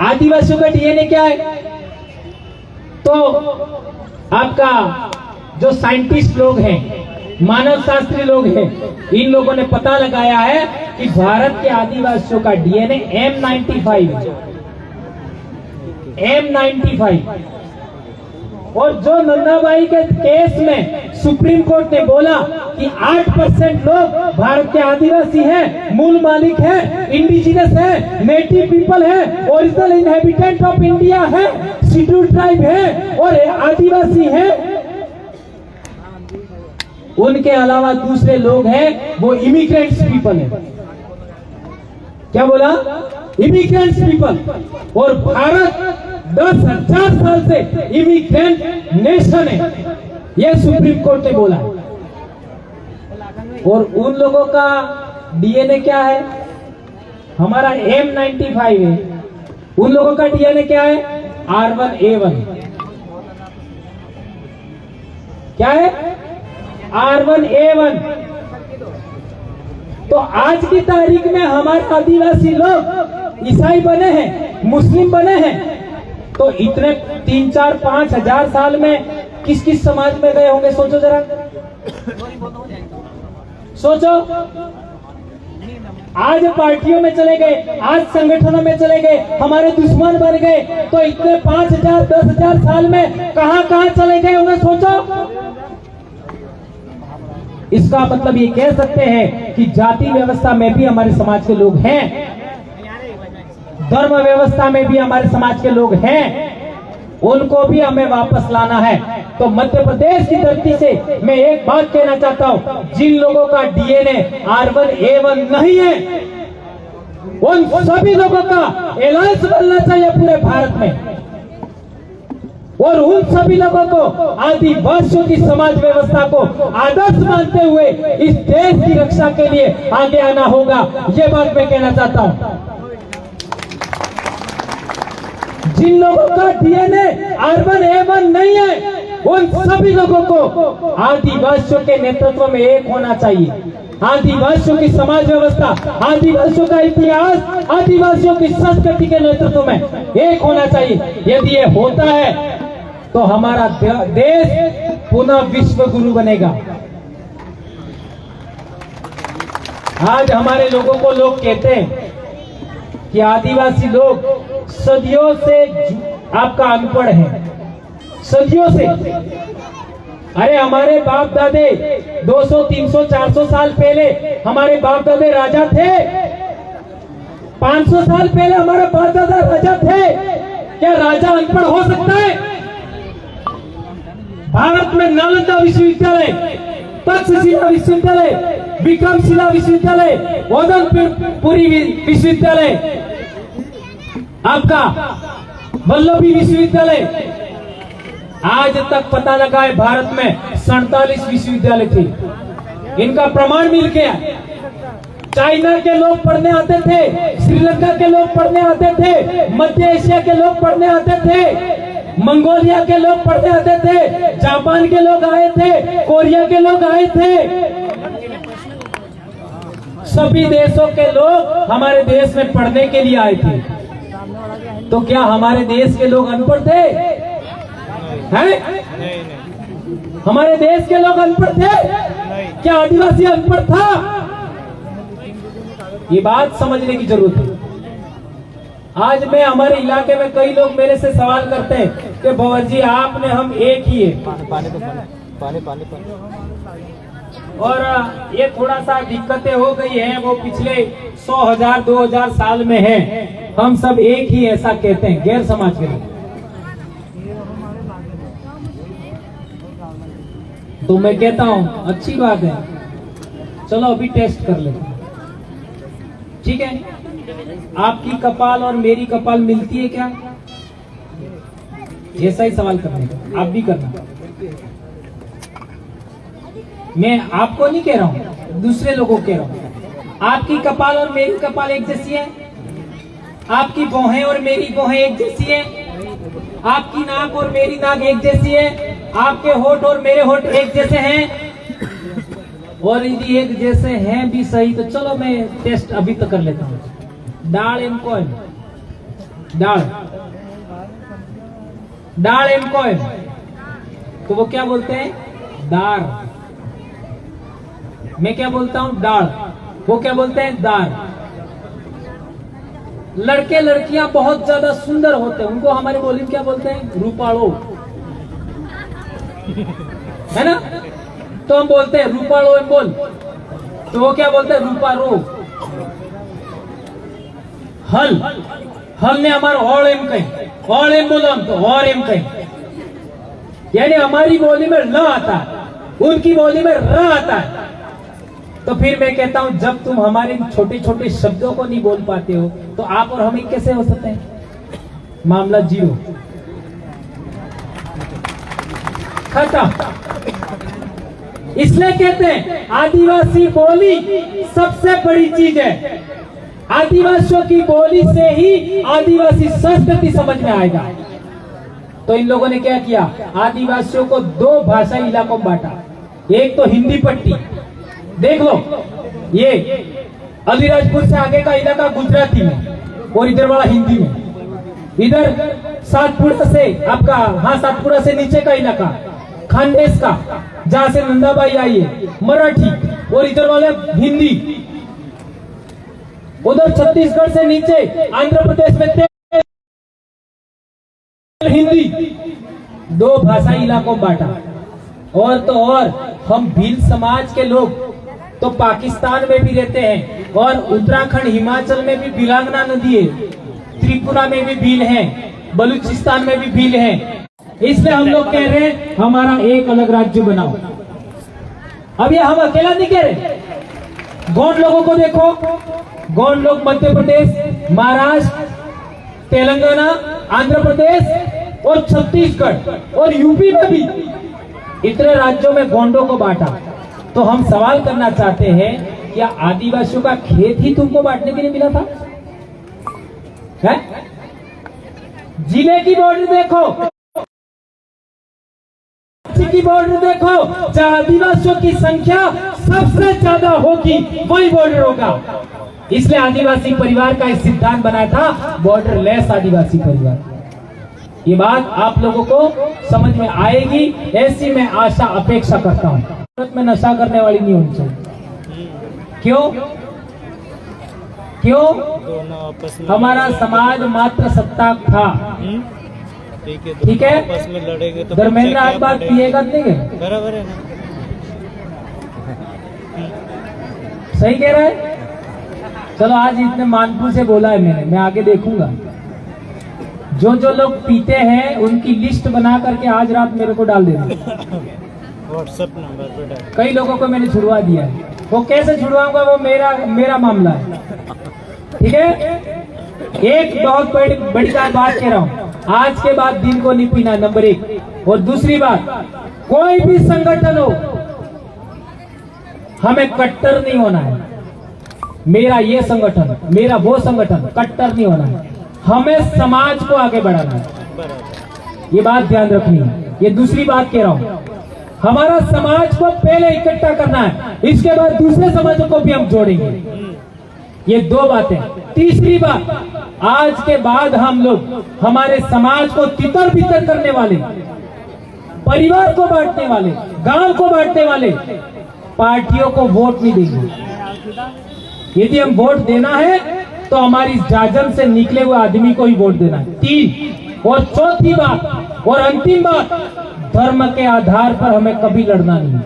आदिवासियों का डीएनए क्या है? तो आपका जो साइंटिस्ट लोग हैं, मानव शास्त्री लोग हैं, इन लोगों ने पता लगाया है कि भारत के आदिवासियों का डीएनए M95 है। M95। और जो नंदाबाई के केस में सुप्रीम कोर्ट ने बोला कि 8% लोग भारत के आदिवासी हैं, मूल मालिक है, इंडिजिनस है, नेटिव पीपल है, ओरिजिनल इनहेबिटेंट ऑफ इंडिया है, शेड्यूल ट्राइब है और आदिवासी है, उनके अलावा दूसरे लोग हैं वो इमिग्रेंट्स पीपल है। क्या बोला? Immigrants people. और भारत 10,000 साल से इमिग्रेंट नेशन है, यह सुप्रीम कोर्ट ने बोला। और उन लोगों का डीएनए क्या है? हमारा M95 है। उन लोगों का डीएनए क्या है? R1A1। क्या है? R1A1। तो आज की तारीख में हमारे आदिवासी लोग ईसाई बने हैं, मुस्लिम बने हैं, तो इतने 3, 4, 5 हजार साल में किस किस समाज में गए होंगे? सोचो जरा, सोचो। आज पार्टियों में चले गए, आज संगठनों में चले गए, हमारे दुश्मन बन गए, तो इतने 5,000 10,000 साल में कहां कहां चले गए होंगे सोचो। इसका मतलब ये कह सकते हैं कि जाति व्यवस्था में भी हमारे समाज के लोग हैं, धर्म व्यवस्था में भी हमारे समाज के लोग हैं, उनको भी हमें वापस लाना है। तो मध्य प्रदेश की धरती से मैं एक बात कहना चाहता हूं, जिन लोगों का डीएनए R1A1 नहीं है, उन सभी लोगों का एलायंस बनना चाहिए पूरे भारत में, और उन सभी लोगों को आदिवासियों की समाज व्यवस्था को आदर्श मानते हुए इस देश की रक्षा के लिए आगे आना होगा। ये बात मैं कहना चाहता हूं। जिन लोगों का डीएनए R1A1 नहीं है, उन सभी लोगों को आदिवासियों के नेतृत्व में एक होना चाहिए। आदिवासियों की समाज व्यवस्था, आदिवासियों का इतिहास, आदिवासियों की संस्कृति के नेतृत्व में एक होना चाहिए। यदि ये होता है तो हमारा देश पुनः विश्व गुरु बनेगा। आज हमारे लोगों को लोग कहते हैं कि आदिवासी लोग सदियों से आपका अनपढ़ है, सदियों से। अरे हमारे बाप दादे 200 300 400 साल पहले हमारे बाप दादे राजा थे, 500 साल पहले हमारे बाप दादा राजा थे। क्या राजा अनपढ़ हो सकता है? भारत में नालंदा विश्वविद्यालय, तक्षशिला विश्वविद्यालय, विक्रमशिला विश्वविद्यालय, ओदनपुरी विश्वविद्यालय, आपका वल्लभी विश्वविद्यालय, आज तक पता लगा है भारत में 47 विश्वविद्यालय थे। इनका प्रमाण मिल गया। चाइना के लोग पढ़ने आते थे, श्रीलंका के लोग पढ़ने आते थे, मध्य एशिया के लोग पढ़ने आते थे, मंगोलिया के लोग पढ़ने आते थे, जापान के लोग आए थे, कोरिया के लोग आए थे। सभी देशों के लोग हमारे देश में पढ़ने के लिए आए थे। तो क्या हमारे देश के लोग अनपढ़ थे? हैं? हमारे देश के लोग अनपढ़ थे? क्या आदिवासी अनपढ़ था? ये बात समझने की जरूरत है। आज मैं हमारे इलाके में कई लोग मेरे से सवाल करते हैं कि भंवर जी आपने हम एक ही है, पानी। और ये थोड़ा सा दिक्कतें हो गई हैं, वो पिछले 100,000 2,000 साल में है, हम सब एक ही, ऐसा कहते हैं गैर समाज के लोग। तो मैं कहता हूं अच्छी बात है, चलो अभी टेस्ट कर लेते हैं, ठीक है? आपकी कपाल और मेरी कपाल मिलती है क्या? ऐसा ही सवाल करने का, आप भी करना। मैं आपको नहीं कह रहा हूं, दूसरे लोगों को कह रहा हूं। आपकी कपाल और मेरी कपाल एक जैसी है? आपकी भौहें और मेरी भौहें एक जैसी है? आपकी नाक और मेरी नाक एक जैसी है? आपके होठ और मेरे होठ एक जैसे हैं? और यदि एक जैसे हैं भी सही तो चलो मैं टेस्ट अभी तक कर लेता हूँ। डाल एम कॉइन, डाल एम कॉइन, तो वो क्या बोलते हैं? दार। मैं क्या बोलता हूँ? दार। वो क्या बोलते हैं? दार। लड़के लड़कियां बहुत ज्यादा सुंदर होते हैं, उनको हमारी बोली में क्या बोलते हैं? रूपालो, है ना? तो हम बोलते हैं रूपालो एम बोल, तो वो क्या बोलते हैं? रूपारो। हल, हल ने हमारा और एम कहीं, और एम बोलो हम तो और एम कहीं, यानी हमारी बोली में ल आता है, उनकी बोली में र आता है। तो फिर मैं कहता हूं जब तुम हमारे छोटे छोटे शब्दों को नहीं बोल पाते हो तो आप और हम एक कैसे हो सकते हैं? मामला जीरो, खत्म। इसलिए कहते हैं आदिवासी बोली सबसे बड़ी चीज है। आदिवासियों की बोली से ही आदिवासी संस्कृति समझ में आएगा। तो इन लोगों ने क्या किया? आदिवासियों को दो भाषाई इलाकों में बांटा। एक तो हिंदी पट्टी, देख लो, ये अलीराजपुर से आगे का इलाका गुजराती में और इधर वाला हिंदी में। इधर सातपुड़ा से आपका, हाँ, सातपुड़ा से नीचे का इलाका खानदेश का, जहां से नंदाबाई आई है, मराठी, और इधर वाले हिंदी। उधर छत्तीसगढ़ से नीचे आंध्र प्रदेश में तेल, हिंदी, 2 भाषाई इलाकों में बांटा। और तो और हम भील समाज के लोग तो पाकिस्तान में भी रहते हैं और उत्तराखंड हिमाचल में भी बिलांगना नदी है, त्रिपुरा में भी भील हैं, बलूचिस्तान में भी भील हैं। इसलिए हम लोग कह रहे हैं हमारा एक अलग राज्य बनाओ। अब ये हम अकेला नहीं कह रहे, गौंड लोगों को देखो, गौंड लोग मध्य प्रदेश, महाराष्ट्र, तेलंगाना, आंध्र प्रदेश और छत्तीसगढ़ और यूपी में भी इतने राज्यों में गोंडों को बांटा। तो हम सवाल करना चाहते हैं, क्या आदिवासियों का खेत ही तुमको बांटने के लिए मिला था? है? जिले की बॉर्डर देखो, की बॉर्डर देखो, जहां आदिवासियों की संख्या सबसे ज्यादा होगी वही बॉर्डर होगा। इसलिए आदिवासी परिवार का एक सिद्धांत बनाया था, बॉर्डर लेस आदिवासी परिवार। ये बात आप लोगों को समझ में आएगी, ऐसी मैं आशा अपेक्षा करता हूँ। भारत में नशा करने वाली नहीं होनी चाहिए। क्यों? हमारा समाज मात्र सत्ताक था, ठीक है? धर्मेंद्र आप बात पिएगा नहीं है? बराबर है ना? सही कह रहा है? चलो आज इतने मानपुर से बोला है मैंने, मैं आगे देखूंगा। जो जो लोग पीते हैं उनकी लिस्ट बना करके आज रात मेरे को डाल देना, व्हाट्सएप नंबर पे डाल। कई लोगों को मैंने छुड़वा दिया है, वो कैसे छुड़वाऊंगा वो मेरा मामला है, ठीक है? एक बहुत बड़ी बात कह रहा हूँ, आज के बाद दिन को नहीं पीना, नंबर 1। और दूसरी बात, कोई भी संगठन हो, हमें कट्टर नहीं होना है। मेरा ये संगठन, मेरा वो संगठन, कट्टर नहीं होना है। हमें समाज को आगे बढ़ाना है, ये बात ध्यान रखनी है। ये दूसरी बात कह रहा हूं, हमारा समाज को पहले इकट्ठा करना है, इसके बाद दूसरे समाजों को भी हम जोड़ेंगे। ये 2 बातें। तीसरी बात, आज के बाद हम लोग हमारे समाज को तितर बितर करने वाले, परिवार को बांटने वाले, गांव को बांटने वाले पार्टियों को वोट नहीं देंगे। यदि हम वोट देना है तो हमारी जाजम से निकले हुए आदमी को ही वोट देना है। 3 और चौथी बात और अंतिम बात, धर्म के आधार पर हमें कभी लड़ना नहीं।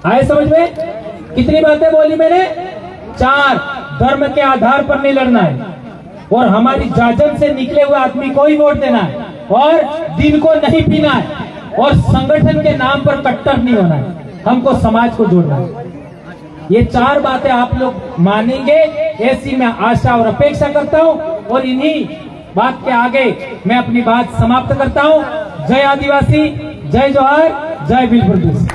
आए समझ में? कितनी बातें बोली मैंने? 4, धर्म के आधार पर नहीं लड़ना है और हमारी जाजम से निकले हुए आदमी को ही वोट देना है और दिन को नहीं पीना है और संगठन के नाम पर कट्टर नहीं होना है। हमको समाज को जोड़ना है। ये 4 बातें आप लोग मानेंगे, ऐसी मैं आशा और अपेक्षा करता हूं। और इन्हीं बात के आगे मैं अपनी बात समाप्त करता हूं। जय आदिवासी, जय जोहार, जय भील प्रदेश।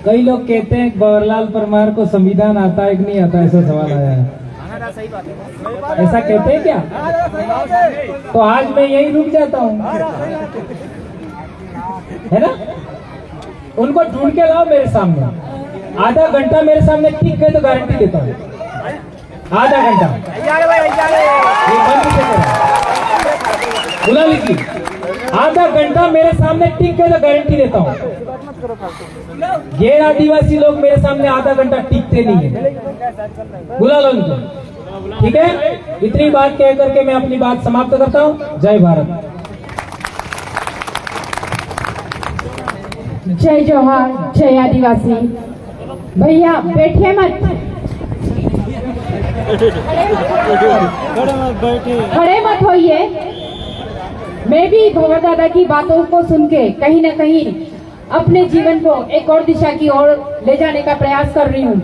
कई लोग कहते हैं गौरलाल परमार को संविधान आता है कि नहीं आता, ऐसा सवाल आया है। ऐसा कहते हैं क्या? तो आज मैं यही रुक जाता हूँ, है ना? उनको ढूंढ के लाओ मेरे सामने, आधा घंटा मेरे सामने टिक गए तो गारंटी देता हूँ, आधा घंटा बुला लीजिए। आधा घंटा मेरे सामने टिक गए तो गारंटी देता हूँ। गैर आदिवासी लोग मेरे सामने आधा घंटा टिकते नहीं है, बुला लो उनको, ठीक है? इतनी बात कह करके मैं अपनी बात समाप्त करता हूँ। जय भारत, जय जोहार, जय आदिवासी। भैया बैठे मत, खड़े मत होइए। मैं भी भंवर दादा की बातों को सुन के कहीं न कहीं अपने जीवन को एक और दिशा की ओर ले जाने का प्रयास कर रही हूँ।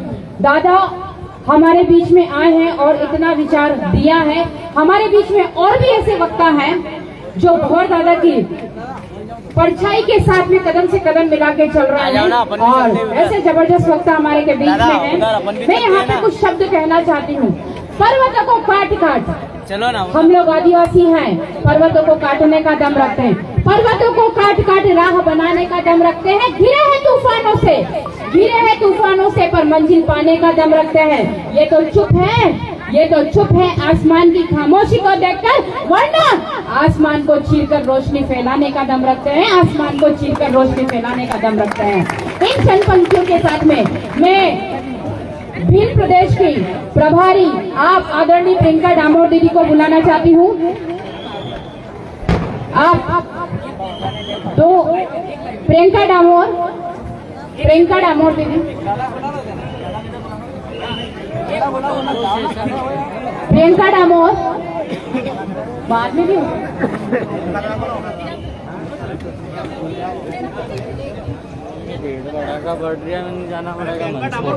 दादा हमारे बीच में आए हैं और इतना विचार दिया है। हमारे बीच में और भी ऐसे वक्ता हैं जो भंवर दादा की परछाई के साथ में कदम से कदम मिला के चल रहे हैं और ऐसे जबरदस्त वक्ता हमारे के बीच में हैं। मैं यहाँ पे कुछ शब्द कहना चाहती हूँ। पर्वतों को काट काट, चलो ना, हम लोग आदिवासी हैं, पर्वतों को काटने का दम रखते हैं, पर्वतों को काट काट राह बनाने का दम रखते हैं। घिरे हैं तूफानों से पर मंजिल पाने का दम रखते हैं। ये तो चुप है, ये तो चुप है आसमान की खामोशी को देखकर, वरना आसमान को चीरकर रोशनी फैलाने का दम रखते हैं, आसमान को चीरकर रोशनी फैलाने का दम रखते हैं। इन चंद पंक्तियों के साथ में मैं भिंड प्रदेश की प्रभारी आप आदरणीय प्रियंका डामोर दीदी को बुलाना चाहती हूँ। आप तो प्रियंका डामोर दीदी, प्रियंका डामोर बाद में भी भीड़ भड़का बढ़ रही है, मैंने जाना पड़ेगा मंच पे।